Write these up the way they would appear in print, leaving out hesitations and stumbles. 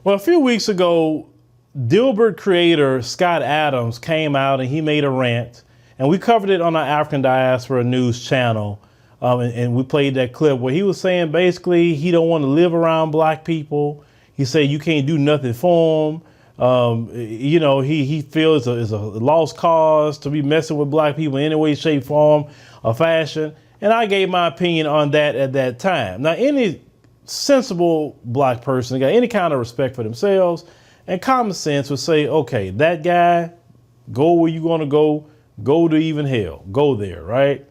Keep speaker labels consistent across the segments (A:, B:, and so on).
A: Well, a few weeks ago, Dilbert creator Scott Adams came out and he made a rant, and we covered it on our African Diaspora News channel. And we played that clip where he was saying basically he don't want to live around black people. He said you can't do nothing for him. He feels it's a lost cause to be messing with black people in any way, shape, form, or fashion. And I gave my opinion on that at that time. Now, any sensible black person that got any kind of respect for themselves and common sense would say, okay, that guy, go where you're going to go to even hell, go there, right?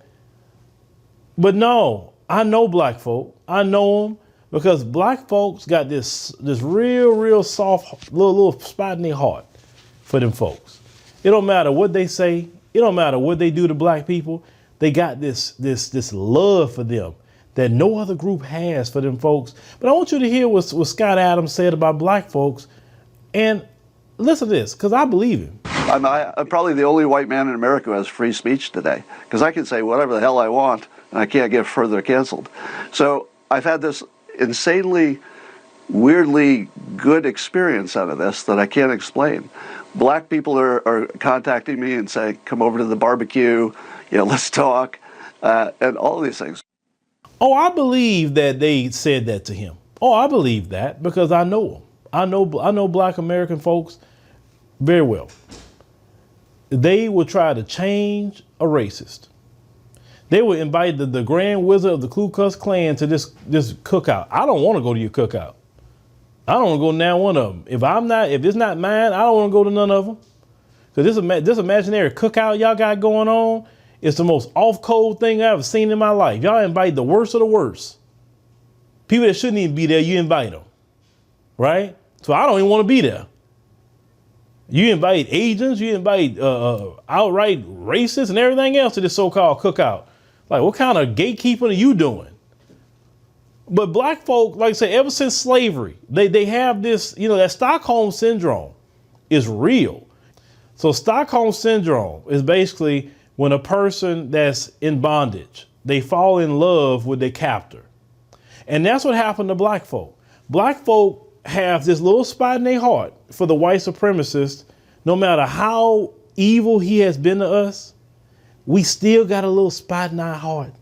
A: But no, I know black folk. I know them because black folks got this real soft little spot in their heart for them folks. It don't matter what they say. It don't matter what they do to black people. They got this love for them that no other group has for them folks. But I want you to hear what Scott Adams said about black folks, and listen to this, because I believe him.
B: I'm probably the only white man in America who has free speech today, because I can say whatever the hell I want, and I can't get further canceled. So I've had this insanely, weirdly good experience out of this that I can't explain. Black people are contacting me and saying, come over to the barbecue, let's talk, and all these things.
A: Oh, I believe that they said that to him. Oh, I believe that because I know them. I know black American folks very well. They will try to change a racist. They will invite the grand wizard of the Ku Klux Klan to this cookout. I don't want to go to your cookout. I don't want to go to now one of them. If it's not mine, I don't want to go to none of them. Because this imaginary cookout y'all got going on is the most off-code thing I've ever seen in my life. Y'all invite the worst of the worst. People that shouldn't even be there, you invite them. Right? So I don't even want to be there. You invite agents, you invite outright racists and everything else to this so-called cookout. Like, what kind of gatekeeping are you doing? But black folk, like I say, ever since slavery, they have this, that Stockholm syndrome is real. So Stockholm syndrome is basically when a person that's in bondage, they fall in love with their captor. And that's what happened to black folk. Black folk have this little spot in their heart for the white supremacist. No matter how evil he has been to us, we still got a little spot in our heart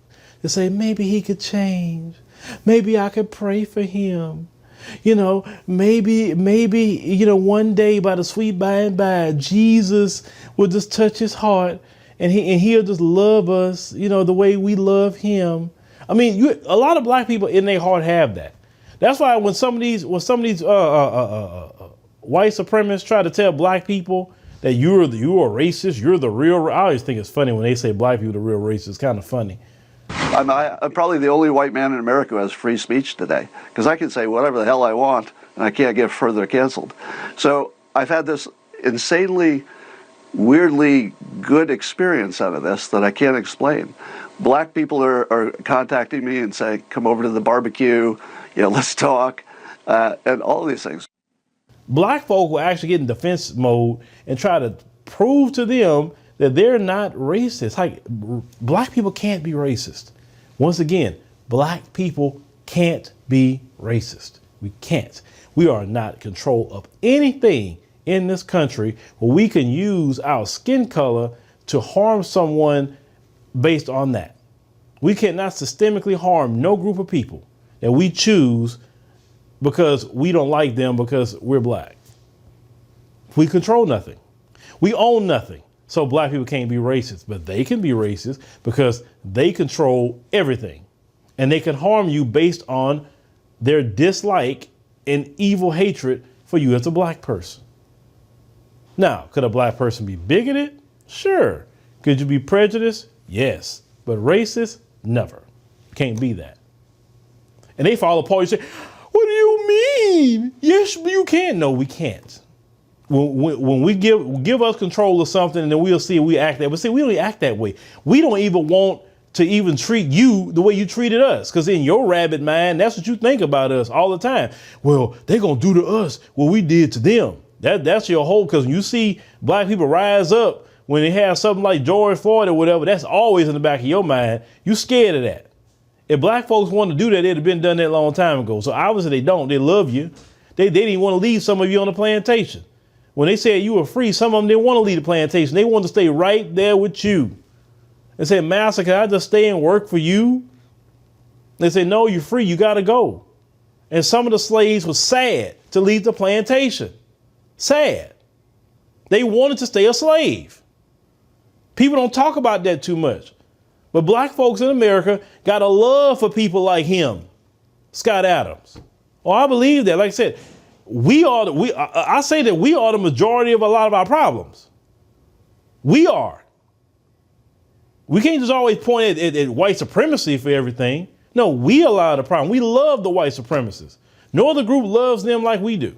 A: to say, maybe he could change. Maybe I could pray for him. Maybe, one day by the sweet by and by, Jesus will just touch his heart and he'll just love us, the way we love him. I mean, a lot of black people in their heart have that. That's why when some of these white supremacists try to tell black people that you are racist, you're the real, I always think it's funny when they say black people are the real racist. It's kind of funny.
B: I'm probably the only white man in America who has free speech today, because I can say whatever the hell I want, and I can't get further canceled. So I've had this insanely, weirdly good experience out of this that I can't explain. Black people are contacting me and saying, come over to the barbecue, let's talk, and all these things.
A: Black folk will actually get in defense mode and try to prove to them that they're not racist. Like, black people can't be racist. Once again, black people can't be racist. We can't. We are not in control of anything in this country where we can use our skin color to harm someone based on that. We cannot systemically harm no group of people that we choose because we don't like them because we're black. We control nothing. We own nothing. So black people can't be racist, but they can be racist because they control everything. And they can harm you based on their dislike and evil hatred for you as a black person. Now, could a black person be bigoted? Sure. Could you be prejudiced? Yes. But racist? Never. Can't be that. And they fall apart. You say, what do you mean? Yes, you can. No, we can't. When we give us control of something, and then we'll see if we act that. But see, we don't act that way. We don't even want to even treat you the way you treated us. Because in your rabbit mind, that's what you think about us all the time. Well, they're going to do to us what we did to them. That's your whole, because you see black people rise up when they have something like George Floyd or whatever, that's always in the back of your mind. You scared of that. If black folks wanted to do that, it'd have been done that a long time ago. So obviously they don't. They love you. They didn't want to leave some of you on the plantation. When they said you were free, some of them didn't want to leave the plantation. They wanted to stay right there with you. They said, Master, can I just stay and work for you? They said, no, you're free. You got to go. And some of the slaves were sad to leave the plantation. Sad. They wanted to stay a slave. People don't talk about that too much. But black folks in America got a love for people like him, Scott Adams. Oh, I believe that. Like I said, I say that we are the majority of a lot of our problems. We are. We can't just always point at white supremacy for everything. No, we are a lot of the problem. We love the white supremacists. No other group loves them like we do.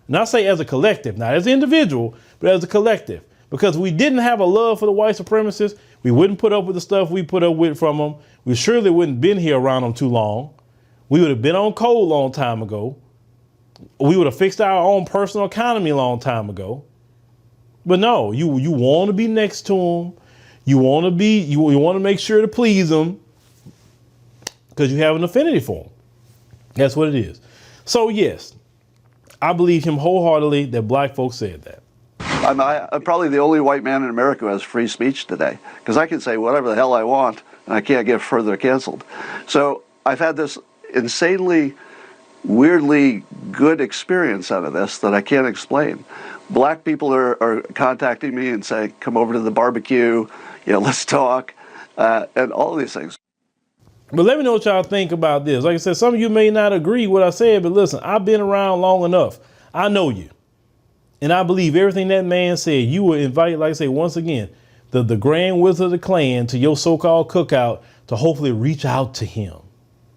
A: And I say as a collective, not as an individual, but as a collective. Because we didn't have a love for the white supremacists, we wouldn't put up with the stuff we put up with from them. We surely wouldn't have been here around them too long. We would have been on coal a long time ago. We would have fixed our own personal economy a long time ago. But no, you want to be next to them. You want to make sure to please them because you have an affinity for them. That's what it is. So yes, I believe him wholeheartedly that black folks said that.
B: I'm probably the only white man in America who has free speech today, because I can say whatever the hell I want and I can't get further canceled. So I've had this insanely, weirdly good experience out of this that I can't explain. Black people are contacting me and saying, come over to the barbecue, let's talk, and all of these things.
A: But let me know what y'all think about this. Like I said, some of you may not agree with what I said, but listen, I've been around long enough. I know you. And I believe everything that man said. You were invited, like I say, once again, the Grand Wizard of the Clan to your so-called cookout to hopefully reach out to him.